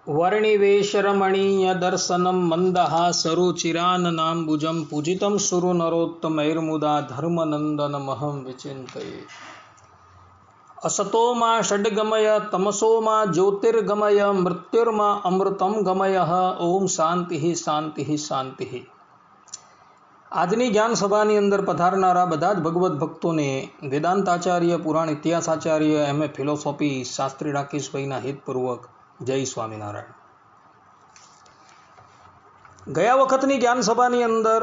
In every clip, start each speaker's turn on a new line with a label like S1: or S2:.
S1: वर्णिवेशरमणीय दर्शनं मन्दहासरुचिराननाम्बुजं पूजितं सुरनरोत्तमैर्मुदा धर्मनन्दनमहं विचिन्तये। असतो मा षड्गमय तमसो मा ज्योतिर्गमय मृत्युर्मा अमृतं गमयः। ओम शांति शांति शांति। આજની જ્ઞાન સભાની અંદર પધારનારા બધા જ ભગવત ભક્તોને વેદાંતાચાર્ય, પુરાણ ઇતિહાસાચાર્ય, એમએ ફિલોસોફી શાસ્ત્રી રાકેશભાઈના હિતપૂર્વક જય સ્વામિનારાયણ। ગયા વખતની જ્ઞાન સભાની અંદર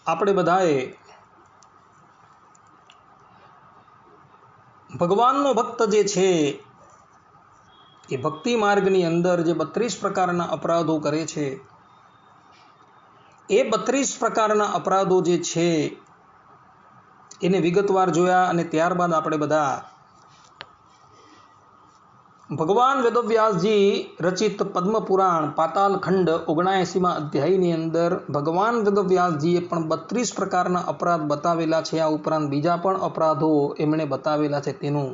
S1: આપણે બધાએ ભગવાનનો ભક્ત જે છે એ ભક્તિ માર્ગની અંદર જે 32 પ્રકારના અપરાધો કરે છે એ 32 પ્રકારના અપરાધો જે છે એને વિગતવાર જોયા અને ત્યારબાદ આપણે બધા ભગવાન વેદવ્યાસજી રચિત પદ્મપુરાણ પાતાલખંડ 79મા અધ્યાયની અંદર ભગવાન વેદવ્યાસજીએ પણ 32 પ્રકારના અપરાધ બતાવેલા છે। આ ઉપરાંત બીજા પણ અપરાધો એમણે બતાવેલા છે તેનું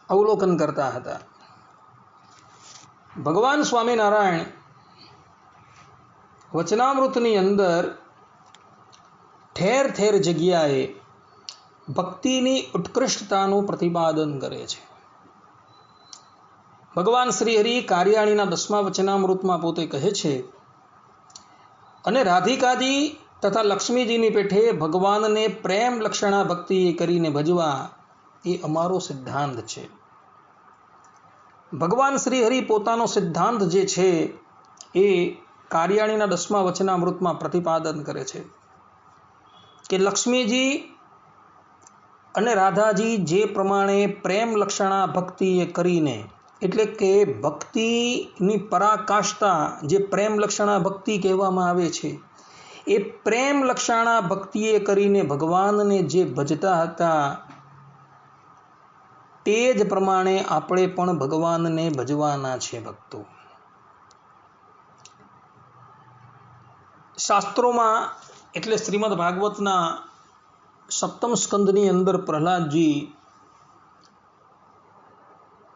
S1: અવલોકન કરતા હતા। ભગવાન સ્વામિનારાયણ વચનામૃતની અંદર ઠેર ઠેર જગ્યાએ ભક્તિની ઉત્કૃષ્ટતાનું પ્રતિપાદન કરે છે। ભગવાન શ્રી હરિ કાર્યાણીના 10મા વચનામૃતમાં પોતે કહે છે, અને રાધિકાજી તથા લક્ષ્મીજીની પેઠે ભગવાનને પ્રેમ લક્ષણા ભક્તિ કરીને ભજવા એ અમારો સિદ્ધાંત છે। ભગવાન શ્રી હરિ પોતાનો સિદ્ધાંત જે છે એ કાર્યાણીના 10મા વચનામૃતમાં પ્રતિપાદન કરે છે કે લક્ષ્મીજી અને રાધાજી જે પ્રમાણે પ્રેમ લક્ષણા ભક્તિ એ કરીને, એટલે કે ભક્તિની પરાકાષ્ઠા જે પ્રેમ લક્ષણા ભક્તિ કહેવામાં આવે છે, એ પ્રેમ લક્ષણા ભક્તિએ કરીને ભગવાનને જે ભજતા હતા તે જ પ્રમાણે આપણે પણ ભગવાનને ભજવાના છે ભક્તો। શાસ્ત્રોમાં એટલે શ્રીમદ ભાગવતના 7મ સ્કંદની અંદર પ્રહલાદજી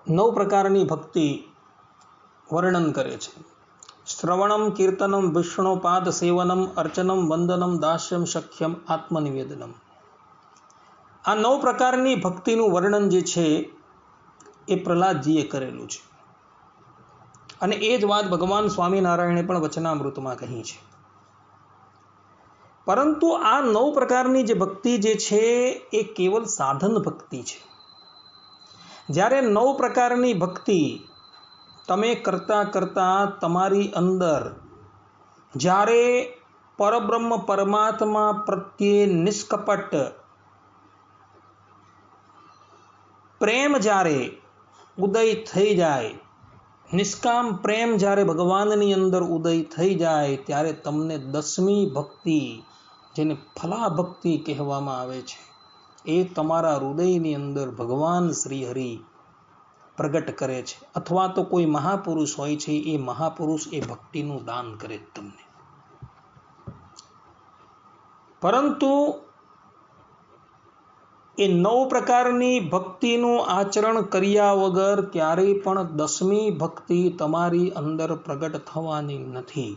S1: 9 પ્રકારની ભક્તિ વર્ણન કરે છે। શ્રવણમ, કીર્તનમ, વિષ્ણુપાદ સેવનમ, અર્ચનમ, વંદનમ, દાસ્યમ, સખ્યમ, આત્મનિવેદનમ। આ 9 પ્રકારની ભક્તિનું વર્ણન જે છે એ પ્રહલાદજીએ કરેલું છે અને એ જ વાત ભગવાન સ્વામિનારાયણે પણ વચનામૃતમાં કહી છે। પરંતુ આ 9 પ્રકારની જે ભક્તિ જે છે એ કેવલ સાધન ભક્તિ છે। જ્યારે 9 પ્રકારની ભક્તિ તમે કરતા કરતા તમારી અંદર જ્યારે પરબ્રહ્મ પરમાત્મા પ્રત્યે નિષ્કપટ પ્રેમ જ્યારે ઉદય થઈ જાય, નિષ્કામ પ્રેમ જ્યારે ભગવાનની અંદર ઉદય થઈ જાય, ત્યારે તમને 10મી ભક્તિ જેને ફલા ભક્તિ કહેવામાં આવે છે એ તમારા હૃદયની અંદર ભગવાન શ્રી હરિ પ્રગટ કરે છે, અથવા તો કોઈ મહાપુરુષ હોય છે એ મહાપુરુષ એ ભક્તિનું દાન કરે તમને। પરંતુ એ 9 પ્રકારની ભક્તિનું આચરણ કર્યા વગર ક્યારેય પણ 10મી ભક્તિ તમારી અંદર પ્રગટ થવાની નથી।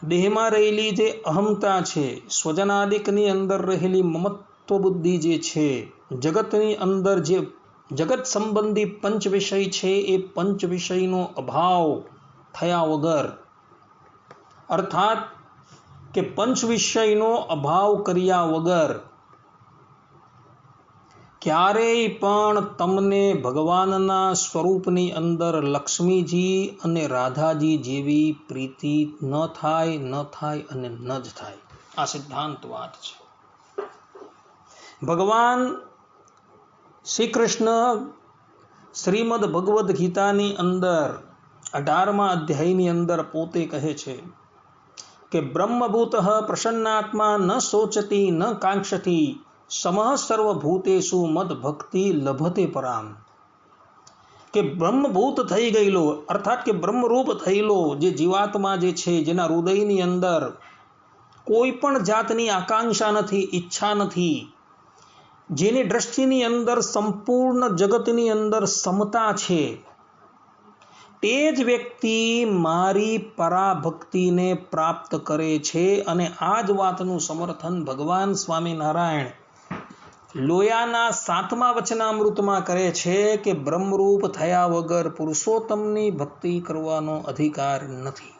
S1: દેહમાં રહેલી જે અહમતા છે, સ્વજનાદિકની અંદર રહેલી મમત્વ બુદ્ધિ જે છે, જગતની અંદર જે જગત સંબંધી પંચ વિષય છે એ પંચ વિષયનો અભાવ થયા વગર, અર્થાત કે પંચ વિષયનો અભાવ કર્યા વગર ક્યારેય પણ તમને ભગવાનના સ્વરૂપની અંદર લક્ષ્મીજી અને રાધાજી જેવી પ્રીતિ ન થાય અને ન જ થાય। આ સિદ્ધાંત વાત છે। ભગવાન શ્રી કૃષ્ણ શ્રીમદ ભગવદ્ ગીતાની અંદર 18મા અધ્યાયની અંદર પોતે કહે છે કે બ્રહ્મભૂતઃ પ્રસન્નાત્મા ન શોચતી ન કાંક્ષતી સમઃ સર્વભૂતેષુ મદ ભક્તિ લભતે પરામ। કે બ્રહ્મભૂત થઈ ગયેલો, અર્થાત કે બ્રહ્મરૂપ થયેલો જે જીવાત્મા જે છે, જેના હૃદયની અંદર કોઈ પણ જાતની આકાંક્ષા નથી, ઈચ્છા નથી, જેની દ્રષ્ટિની અંદર સંપૂર્ણ જગતની અંદર સમતા છે, તે જ વ્યક્તિ મારી પરાભક્તિને પ્રાપ્ત કરે છે. અને આ જ વાતનું સમર્થન ભગવાન સ્વામિનારાયણ લોયાના 7મા વચનામૃતમાં કરે છે કે બ્રહ્મરૂપ થયા વગર પુરુષોત્તમની ભક્તિ કરવાનો અધિકાર નથી.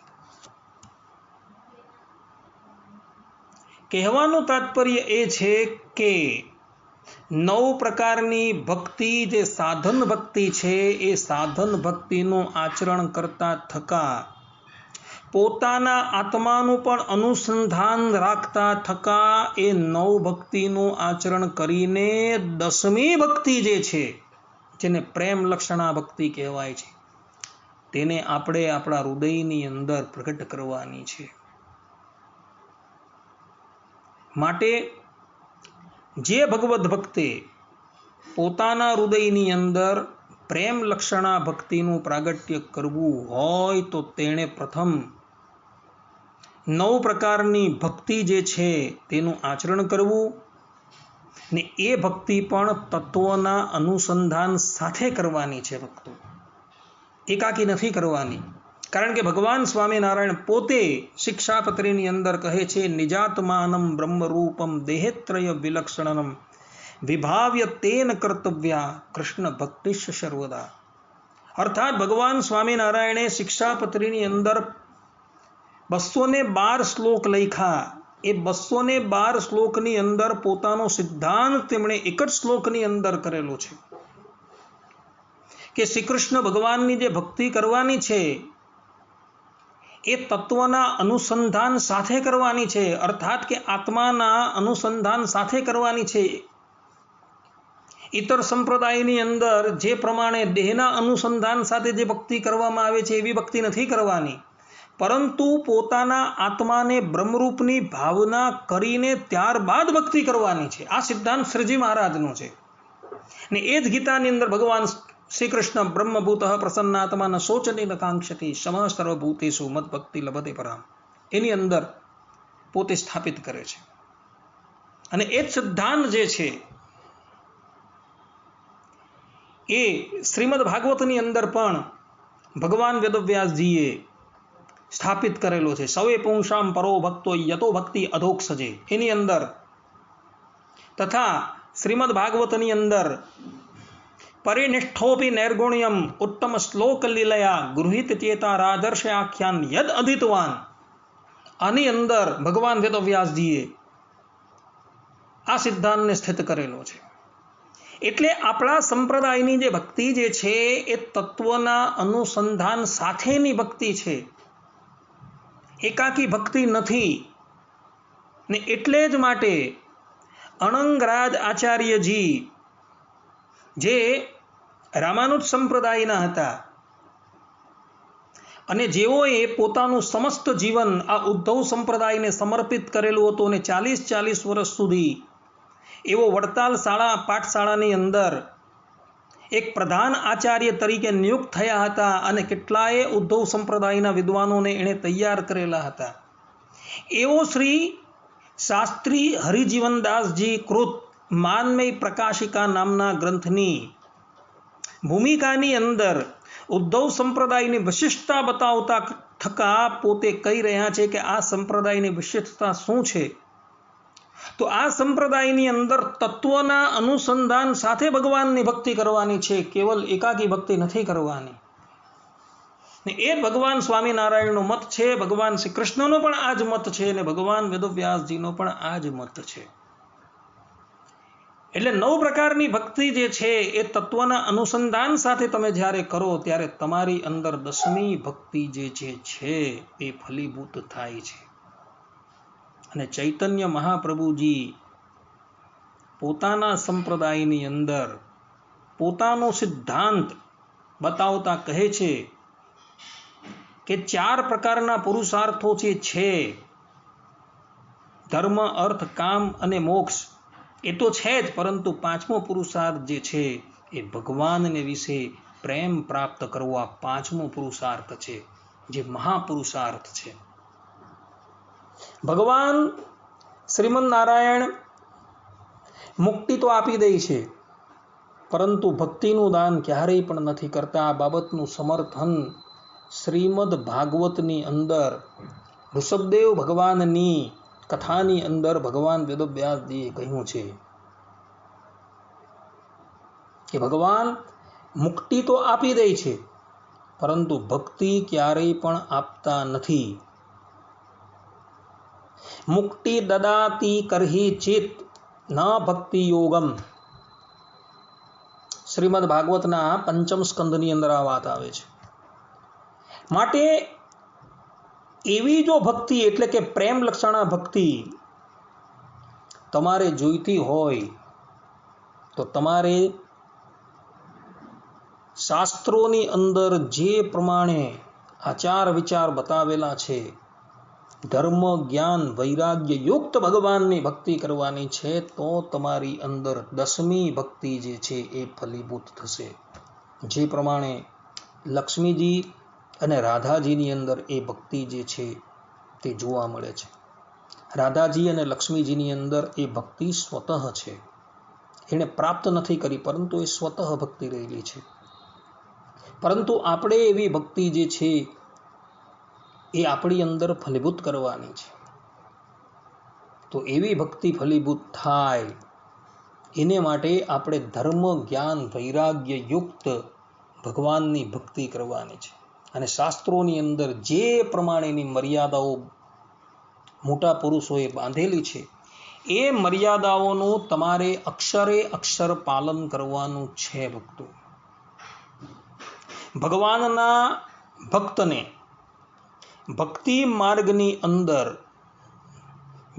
S1: કહેવાનું તાત્પર્ય એ છે કે 9 પ્રકારની ભક્તિ જે સાધન ભક્તિ છે, એ સાધન ભક્તિનું આચરણ કરતા થકા પોતાના આત્માનું પણ અનુસંધાન રાખતા થકા એ 9 ભક્તિનું આચરણ કરીને 10મી ભક્તિ જે છે, જેને પ્રેમ લક્ષણા ભક્તિ કહેવાય છે, તેને આપણે આપણા હૃદયની અંદર પ્રગટ કરવાની છે. માટે જે ભગવદ્ ભક્તે પોતાના હૃદયની અંદર પ્રેમ લક્ષણા ભક્તિનું પ્રાગટ્ય કરવું હોય તો તેણે પ્રથમ 9 પ્રકારની ભક્તિ જે છે તેનું આચરણ કરવું, ને એ ભક્તિ પણ તત્વના અનુસંધાન સાથે કરવાની છે. ભક્તો એકાકી નથી કરવાની. કારણ કે ભગવાન સ્વામિનારાયણ પોતે શિક્ષાપત્રીની અંદર કહે છે, નિજાત્માનમ બ્રહ્મરૂપમ દેહેત્રય વિલક્ષણમ વિભાવ્ય તેન કર્તવ્યા કૃષ્ણ ભક્તિશ સર્વદા. અર્થાત ભગવાન સ્વામિનારાયણે શિક્ષાપત્રીની અંદર 212 શ્લોક લખ્યા. એ 212 શ્લોકની અંદર પોતાનો સિદ્ધાંત તેમણે એક જ શ્લોકની અંદર કરેલો છે કે શ્રી કૃષ્ણ ભગવાનની જે ભક્તિ કરવાની છે એ તત્વના અનુસંધાન સાથે કરવાની છે. અર્થાત કે આત્માના અનુસંધાન સાથે કરવાની છે. ઇતર સંપ્રદાયની અંદર જે પ્રમાણે દેહના અનુસંધાન સાથે જે ભક્તિ કરવામાં આવે છે એવી ભક્તિ નથી કરવાની, પરંતુ પોતાના આત્માને બ્રહ્મરૂપની ભાવના કરીને ત્યારબાદ ભક્તિ કરવાની છે. આ સિદ્ધાંત શ્રીજી મહારાજનો છે. ને એ જ ગીતાની અંદર ભગવાન શ્રી કૃષ્ણ બ્રહ્મભૂત પ્રસન્નાત્મા ન શોચની ન કાંક્ષતી સમઃ સર્વભૂતેષુ મદ ભક્તિ લભતે પરામ, એની અંદર પોતે સ્થાપિત કરે છે. અને એ જ સિદ્ધાંત જે છે એ શ્રીમદ ભાગવતની અંદર પણ ભગવાન વેદવ્યાસજીએ સ્થાપિત કરેલો છે. સવે પુંસામ પરો ભક્તો યતો ભક્તિ અધોક્ષજે, એની અંદર તથા શ્રીમદ ભાગવતની અંદર પરિનિષ્ઠોપી નૈર્ગુણ્યમ ઉત્તમ શ્લોક લીલયા ગૃહિત ચેતા રાજર્ષ આખ્યાન યદ અધિતવાન, આની અંદર ભગવાન વેદવ્યાસજીએ આ સિદ્ધાંતને સ્થિત કરેલો છે. એટલે આપણા સંપ્રદાયની જે ભક્તિ જે છે એ તત્વના અનુસંધાન સાથેની ભક્તિ છે, એકાકી ભક્તિ નથી. ને એટલે જ માટે અણંગરાજ આચાર્યજી જે રામાનુજ સંપ્રદાયના હતા અને જેઓએ પોતાનું સમસ્ત જીવન આ ઉદ્ધવ સંપ્રદાયને સમર્પિત કરેલું હતું અને 40 વર્ષ સુધી એવો વડતાલ પાઠશાળાની અંદર એક પ્રધાન આચાર્ય તરીકે નિયુક્ત થયા હતા અને કેટલાય ઉદ્ધવ સંપ્રદાયના વિદ્વાનોને એણે તૈયાર કરેલા હતા. એવો શ્રી શાસ્ત્રી હરિજીવનદાસજી કૃત માનમય પ્રકાશિકા નામના ગ્રંથની ભૂમિકાની અંદર ઉદ્ધવ સંપ્રદાયની વિશિષ્ટતા બતાવતા થકા પોતે કહી રહ્યા છે કે આ સંપ્રદાયની વિશિષ્ટતા શું છે. તો આ સંપ્રદાયની અંદર તત્વના અનુસંધાન સાથે ભગવાનની ભક્તિ કરવાની છે, કેવલ એકાકી ભક્તિ નથી કરવાની. ને એ ભગવાન સ્વામિનારાયણનો મત છે, ભગવાન શ્રી કૃષ્ણનો પણ આ જ મત છે, અને ભગવાન વેદવ્યાસજીનો પણ આ જ મત છે. એટલે 9 પ્રકારની ભક્તિ જે છે એ તત્વના અનુસંધાન સાથે તમે જ્યારે કરો ત્યારે તમારી અંદર 10મી ભક્તિ જે છે એ ફલીભૂત થાય છે. અને ચૈતન્ય મહાપ્રભુજી પોતાના સંપ્રદાયની અંદર પોતાનો સિદ્ધાંત બતાવતા કહે છે કે 4 પ્રકારના પુરુષાર્થો જે છે, ધર્મ, અર્થ, કામ અને મોક્ષ, એ તો છે જ, પરંતુ 5મો પુરુષાર્થ જે છે એ ભગવાનને વિશે પ્રેમ પ્રાપ્ત કરવો, આ 5મો પુરુષાર્થ છે, જે મહાપુરુષાર્થ છે. ભગવાન શ્રીમદ નારાયણ મુક્તિ તો આપી દે છે, પરંતુ ભક્તિનું દાન ક્યારેય પણ નથી કરતા. આ બાબતનું સમર્થન શ્રીમદ ભાગવતની અંદર ઋષભદેવ ભગવાનની કથાની અંદર ભગવાન વેદવ્યાસજીએ કહ્યું છે કે ભગવાન મુક્તિ તો આપી દે છે, પરંતુ ભક્તિ ક્યારેય પણ આપતા નથી. મુક્તિ દદાતી કરહી ચિત ન ભક્તિ યોગમ. શ્રીમદ ભાગવતના 5મ સ્કંદની અંદર આ વાત આવે છે. માટે એવી જો ભક્તિ એટલે કે પ્રેમ લક્ષણા ભક્તિ તમારે જોઈતી હોય તો તમારે શાસ્ત્રોની અંદર જે પ્રમાણે આચાર વિચાર બતાવેલા છે, ધર્મ જ્ઞાન વૈરાગ્ય યુક્ત ભગવાનની ભક્તિ કરવાની છે, તો તમારી અંદર 10મી ભક્તિ જે છે એ ફલીભૂત થશે. જે પ્રમાણે લક્ષ્મીજી અને રાધાજીની અંદર એ ભક્તિ જે છે તે જોવા મળે છે. રાધાજી અને લક્ષ્મીજીની અંદર એ ભક્તિ સ્વતઃ છે, એણે પ્રાપ્ત નથી કરી, પરંતુ એ સ્વતઃ ભક્તિ રહેલી છે. પરંતુ આપણે એવી ભક્તિ જે છે એ આપણી અંદર ફલીભૂત કરવાની છે. તો એવી ભક્તિ ફલીભૂત થાય એને માટે આપણે ધર્મ જ્ઞાન વૈરાગ્ય યુક્ત ભગવાનની ભક્તિ કરવાની છે. અને શાસ્ત્રોની અંદર જે પ્રમાણેની મર્યાદાઓ મોટા પુરુષોએ બાંધેલી છે, એ મર્યાદાઓનું તમારે અક્ષરે અક્ષર પાલન કરવાનું છે. ભક્તો, ભગવાનના ભક્તને ભક્તિ માર્ગની અંદર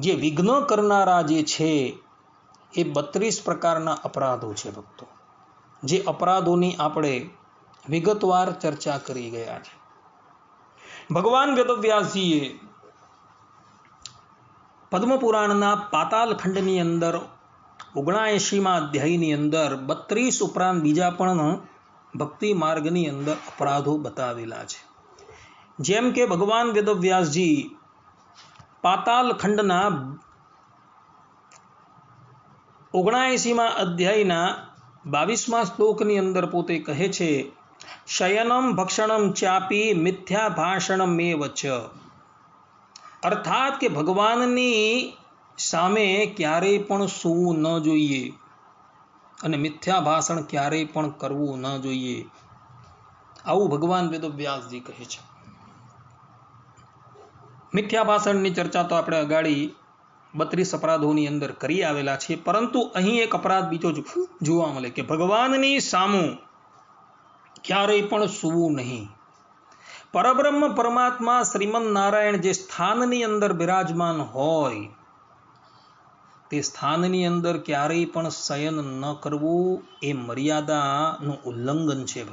S1: જે વિઘ્ન કરનારા જે છે એ 32 પ્રકારના અપરાધો છે. ભક્તો, જે અપરાધોની આપણે વિગતવાર ચર્ચા કરી ગયા છે. ભગવાન વેદવ્યાસજીએ પદ્મપુરાણના પાતાલ ખંડની અંદર 79મા અધ્યાયની અંદર 32 ઉપરાંત બીજા પણ ભક્તિ માર્ગની અંદર અપરાધો બતાવેલા છે. જેમ કે ભગવાન વેદવ્યાસજી પાતાલ ખંડના 79મા અધ્યાયના 22મા શ્લોકની અંદર પોતે કહે છે, શયનમ ભક્ષણમ ચાપી મિથ્યા ભાષણમેવ ચ. અર્થાત કે ભગવાનની સામે ક્યારેય પણ સૂવું ન જોઈએ અને મિથ્યા ભાષણ ક્યારેય પણ કરવું ન જોઈએ. આવું ભગવાન વેદવ્યાસજી કહે છે. મિથ્યા ભાષણની ચર્ચા તો આપણે અગાડી 32 અપરાધોની અંદર કરી આવેલા છે, પરંતુ અહીં એક અપરાધ બીજો જોવા મળે કે ભગવાનની સામું ક્યારેય પણ સૂવું નહીં. પરબ્રહ્મ પરમાત્મા શ્રીમન નારાયણ જે સ્થાનની અંદર બિરાજમાન હોય તે સ્થાનની અંદર ક્યારેય પણ શયન ન કરવું એ મર્યાદાનું ઉલ્લંઘન છે.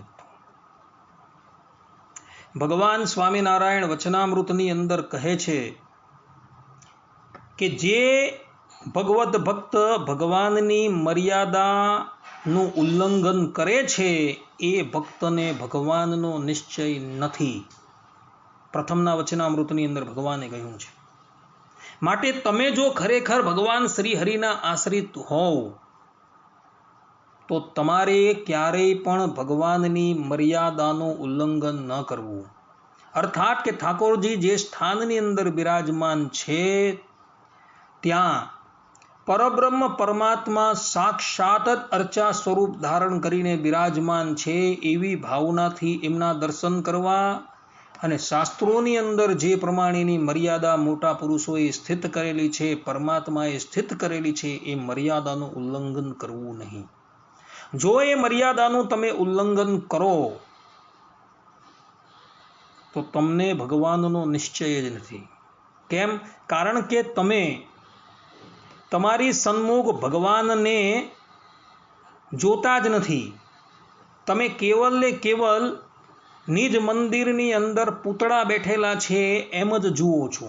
S1: ભગવાન સ્વામિનારાયણ વચનામૃતની અંદર કહે છે કે જે ભગવદ ભક્ત ભગવાનની મર્યાદાનું ઉલ્લંઘન કરે છે એ ભક્તને ભગવાનનો નિશ્ચય નથી. પ્રથમના વચનામૃતની અંદર ભગવાને કહ્યું છે. માટે તમે જો ખરેખર ભગવાન શ્રી હરિના આશ્રિત હોવ તો તમારે ક્યારેય પણ ભગવાનની મર્યાદાનું ઉલ્લંઘન ન કરવું. અર્થાત કે ઠાકોરજી જે સ્થાનની અંદર બિરાજમાન છે ત્યાં પરબ્રહ્મ પરમાત્મા સાક્ષાત જ અર્ચા સ્વરૂપ ધારણ કરીને બિરાજમાન છે એવી ભાવનાથી એમના દર્શન કરવા અને શાસ્ત્રોની અંદર જે પ્રમાણેની મર્યાદા મોટા પુરુષોએ સ્થિત કરેલી છે, પરમાત્માએ સ્થિત કરેલી છે, એ મર્યાદાનું ઉલ્લંઘન કરવું નહીં. જો એ મર્યાદાનું તમે ઉલ્લંઘન કરો તો તમને ભગવાનનો નિશ્ચય જ નથી. કેમ? કારણ કે તમે તમારી સન્મુખ ભગવાનને જોતા જ નથી. તમે કેવલ ને કેવલ નિજ મંદિરની અંદર પૂતળા બેઠેલા છે એમ જ જુઓ છો.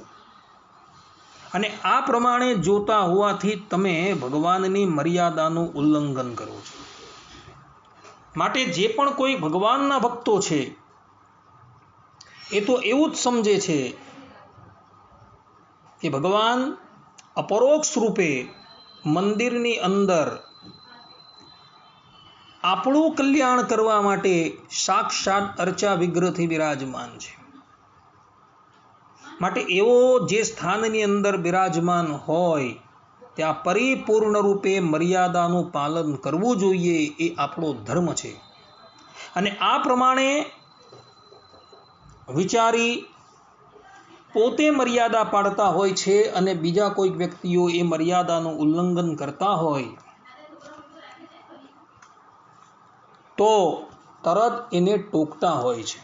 S1: અને આ પ્રમાણે જોતા હોવાથી તમે ભગવાનની મર્યાદાનું ઉલ્લંઘન કરો છો. માટે જે પણ કોઈ ભગવાનના ભક્તો છે એ તો એવું જ સમજે છે કે ભગવાન અપરોક્ષ રૂપે મંદિરની અંદર આપણું કલ્યાણ કરવા માટે સાક્ષાત અર્ચા વિગ્રહથી બિરાજમાન છે. માટે એવો જે સ્થાનની અંદર બિરાજમાન હોય ત્યાં પરિપૂર્ણ રૂપે મર્યાદાનું પાલન કરવું જોઈએ, એ આપણો ધર્મ છે. અને આ પ્રમાણે વિચારી પોતે મર્યાદા પાડતા હોય છે અને બીજા કોઈક વ્યક્તિઓ એ મર્યાદાનું ઉલ્લંઘન કરતા હોય તો તરત એને ટોકતા હોય છે.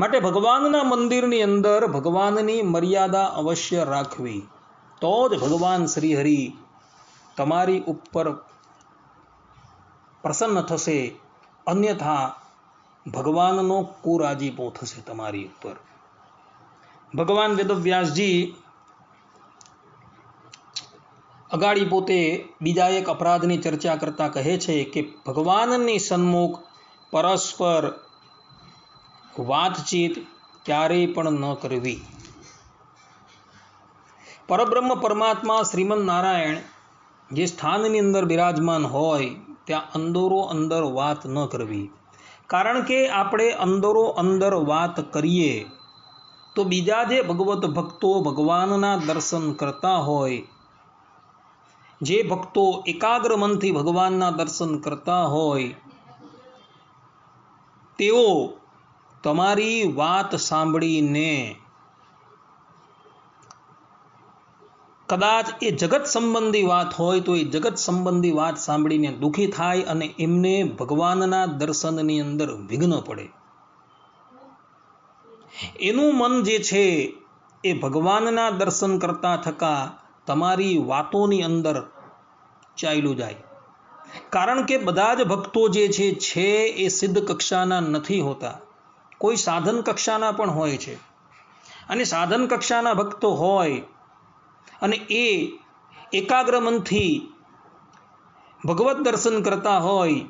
S1: માટે ભગવાનના મંદિરની અંદર ભગવાનની મર્યાદા અવશ્ય રાખવી, તો જ ભગવાન શ્રી હરિ તમારી ઉપર પ્રસન્ન થશે, અન્યથા ભગવાનનો કુરાજીપો થશે તમારી ઉપર. ભગવાન વેદવ્યાસજી અગાડી પોતે બીજા એક અપરાધની ચર્ચા કરતા કહે છે કે ભગવાનની સન્મુખ પરસ્પર વાતચીત ક્યારેય પણ ન કરવી. પરબ્રહ્મ પરમાત્મા શ્રીમન નારાયણ જે સ્થાનની અંદર બિરાજમાન હોય ત્યાં અંદરો અંદર વાત ન કરવી. કારણ કે આપણે અંદરો અંદર વાત કરીએ તો બીજા જે ભગવત ભક્તો ભગવાનના દર્શન કરતા હોય, જે ભક્તો એકાગ્ર મનથી ભગવાનના દર્શન કરતા હોય, તેઓ તમારી વાત સાંભળીને કદાચ એ જગત સંબંધી વાત હોય તો એ જગત સંબંધી વાત સાંભળીને દુઃખી થાય અને એમને ભગવાનના દર્શનની અંદર વિઘ્ન પડે. એનું મન જે છે એ ભગવાનના દર્શન કરતા થકા તમારી વાતોની અંદર ચાલ્યું જાય. કારણ કે બધા જ ભક્તો જે છે એ સિદ્ધ કક્ષાના નથી હોતા, કોઈ સાધન કક્ષાના પણ હોય છે. અને સાધન કક્ષાના ભક્તો હોય અને એ એકાગ્ર મનથી ભગવત દર્શન કરતા હોય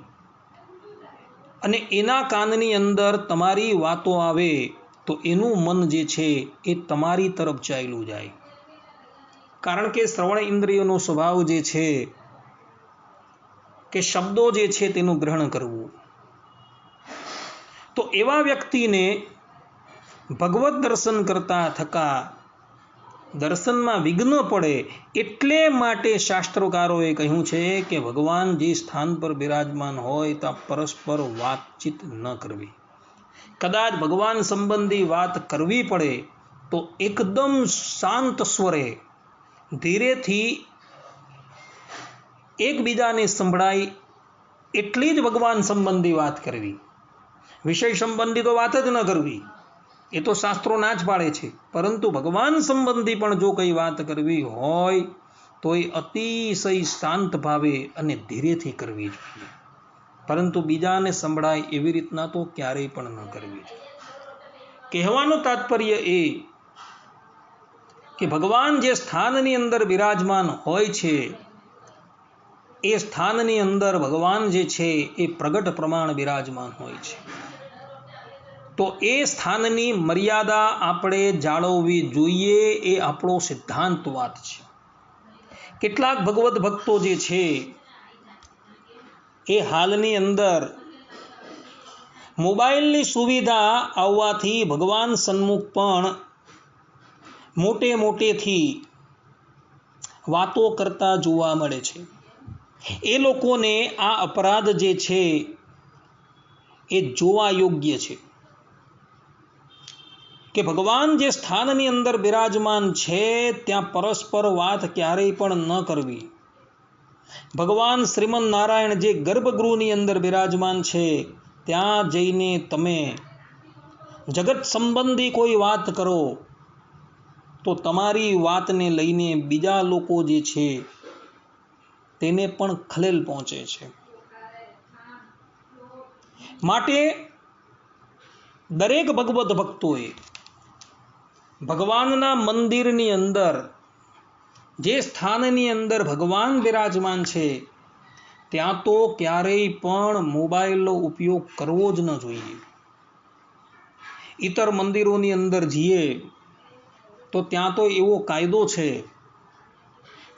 S1: અને એના કાનની અંદર તમારી વાતો આવે તો એનું મન જે છે એ તમારી તરફ ચાલ્યું જાય. કારણ કે શ્રવણ ઇન્દ્રિયનો સ્વભાવ જે છે કે શબ્દો જે છે તેનું ગ્રહણ કરવું. તો એવા વ્યક્તિને ભગવત દર્શન કરતા થકા દર્શનમાં વિઘ્ન પડે, એટલે માટે શાસ્ત્રકારોએ કહ્યું છે કે ભગવાન જે સ્થાન પર બિરાજમાન હોય ત્યાં પરસ્પર વાતચીત ન કરવી. કદાચ ભગવાન સંબંધી વાત કરવી પડે તો એકદમ શાંત સ્વરે ધીરેથી એકબીજાને સંભળાય એટલી જ ભગવાન સંબંધી વાત કરવી. વિષય સંબંધી તો વાત જ ન કરવી, એ તો શાસ્ત્રો ના જ પાડે છે. પરંતુ ભગવાન સંબંધી પણ જો કઈ વાત કરવી હોય તો એ અતિશય શાંત ભાવે અને ધીરેથી કરવી જોઈએ. પરંતુ બીજાને સંભળાય એવી રીતના તો ક્યારેય પણ ન કરવી જોઈએ. કહેવાનું તાત્પર્ય એ કે ભગવાન જે સ્થાનની અંદર બિરાજમાન હોય છે એ સ્થાનની અંદર ભગવાન જે છે એ પ્રગટ પ્રમાણ બિરાજમાન હોય છે. તો એ સ્થાનની મર્યાદા આપણે જાળવવી જોઈએ, એ આપણો સિદ્ધાંત વાત છે. કેટલાક ભગવત ભક્તો જે છે એ હાલની અંદર મોબાઈલની સુવિધા આવવાથી ભગવાન સન્મુખ પણ મોટેથી વાતો કરતા જોવા મળે છે. એ લોકોને આ અપરાધ જે છે એ જોવા યોગ્ય છે કે ભગવાન જે સ્થાનની અંદર બિરાજમાન છે ત્યાં પરસ્પર વાત ક્યારેય પણ ન કરવી. ભગવાન શ્રીમન નારાયણ જે ગર્ભગૃહની અંદર બિરાજમાન છે ત્યાં જઈને તમે જગત સંબંધી કોઈ વાત કરો તો તમારી વાતને લઈને બીજા લોકો જે છે તેને પણ ખલેલ પહોંચે છે. માટે દરેક ભગવત ભક્તોએ ભગવાનના મંદિરની અંદર જે સ્થાનની અંદર ભગવાન બિરાજમાન છે ત્યાં તો ક્યારેય પણ મોબાઈલનો ઉપયોગ કરવો જ ન જોઈએ. ઇતર મંદિરોની અંદર જઈએ તો ત્યાં તો એવો કાયદો છે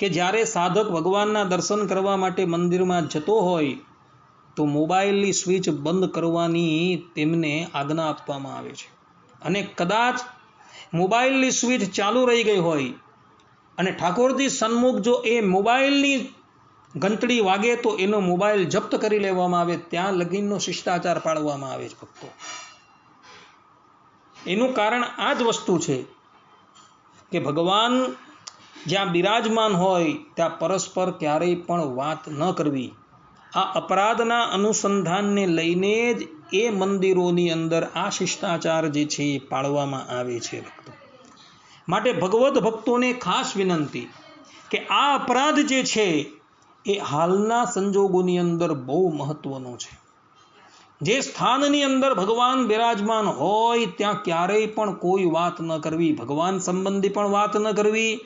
S1: કે જ્યારે સાધક ભગવાનના દર્શન કરવા માટે મંદિરમાં જતો હોય તો મોબાઈલની સ્વિચ બંધ કરવાની તેમને આજ્ઞા આપવામાં આવે છે. અને કદાચ મોબાઈલની સ્વિચ ચાલુ રહી ગઈ હોય અને ઠાકોરજી સન્મુખ જો એ મોબાઈલની ઘંટડી વાગે તો એનો મોબાઈલ જપ્ત કરી લેવામાં આવે. ત્યાં લગીનનો શિષ્ટાચાર પાળવામાં આવે છે ભક્તો. એનું કારણ આ જ વસ્તુ છે કે ભગવાન જ્યાં બિરાજમાન હોય ત્યાં પરસ્પર ક્યારેય પણ વાત ન કરવી. આ અપરાધના અનુસંધાનને લઈને જ એ મંદિરોની અંદર આ શિષ્ટાચાર જે છે એ પાળવામાં આવે છે ભક્તો. માટે ભગવત ભક્તોને ખાસ વિનંતી કે આ અપરાધ જે છે એ હાલના સંજોગોની અંદર બહુ મહત્વનો છે. જે સ્થાનની અંદર ભગવાન બિરાજમાન હોય ત્યાં ક્યારેય પણ કોઈ વાત ન કરવી. ભગવાન સંબંધી પણ વાત ન કરવી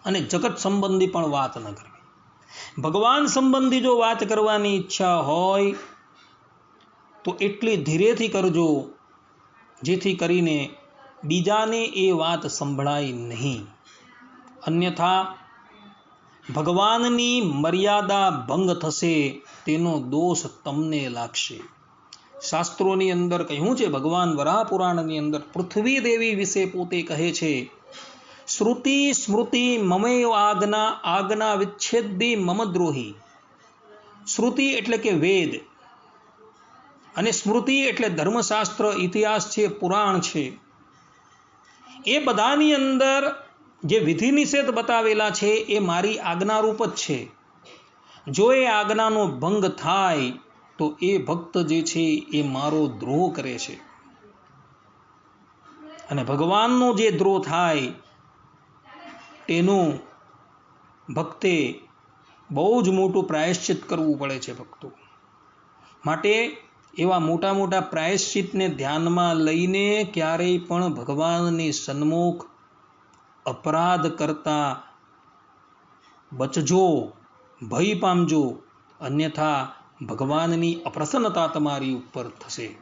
S1: અને જગત સંબંધી પણ વાત ન કરવી. ભગવાન સંબંધી જો વાત કરવાની ઈચ્છા હોય તો એટલી ધીરેથી કરજો જેથી કરીને બીજાને એ વાત સંભળાય નહીં. અન્યથા ભગવાનની મર્યાદા ભંગ થશે, તેનો દોષ તમને લાગશે. શાસ્ત્રોની અંદર કહ્યું છે, ભગવાન વરાહ પુરાણની અંદર પૃથ્વી દેવી વિશે પોતે કહે છે, શ્રુતિ સ્મૃતિ મમેવ આજ્ઞા આજ્ઞા વિચ્છેદી મમ દ્રોહી. શ્રુતિ એટલે કે વેદ અને સ્મૃતિ એટલે ધર્મશાસ્ત્ર, ઇતિહાસ છે, પુરાણ છે. એ બધાની અંદર જે વિધિ નિષેધ બતાવેલા છે એ મારી આજ્ઞારૂપ જ છે. જો એ આજ્ઞાનો ભંગ થાય તો એ ભક્ત જે છે એ મારો દ્રોહ કરે છે. અને ભગવાનનો જે દ્રોહ થાય તેનું ભક્તે બહુ જ મોટું પ્રાયશ્ચિત કરવું પડે છે ભક્તો. માટે એવા મોટા મોટા પ્રાયશ્ચિતને ધ્યાનમાં લઈને ક્યારેય પણ ભગવાનની સન્મુખ અપરાધ કરતા બચજો, ભય પામજો. અન્યથા ભગવાનની અપ્રસન્નતા તમારી ઉપર થશે.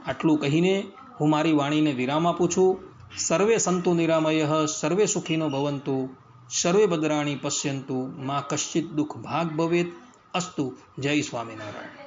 S1: આટલું કહીને હું મારી વાણીને વિરામ આપું છું. સર્વે સંતુ નિરામયઃ, સર્વે સુખીનો ભવંતુ, સર્વે ભદ્રાણી પશ્યંતુ, મા કશ્ચિત દુઃખ ભાગ ભવેત. અસ્તુ. જય સ્વામિનારાયણ.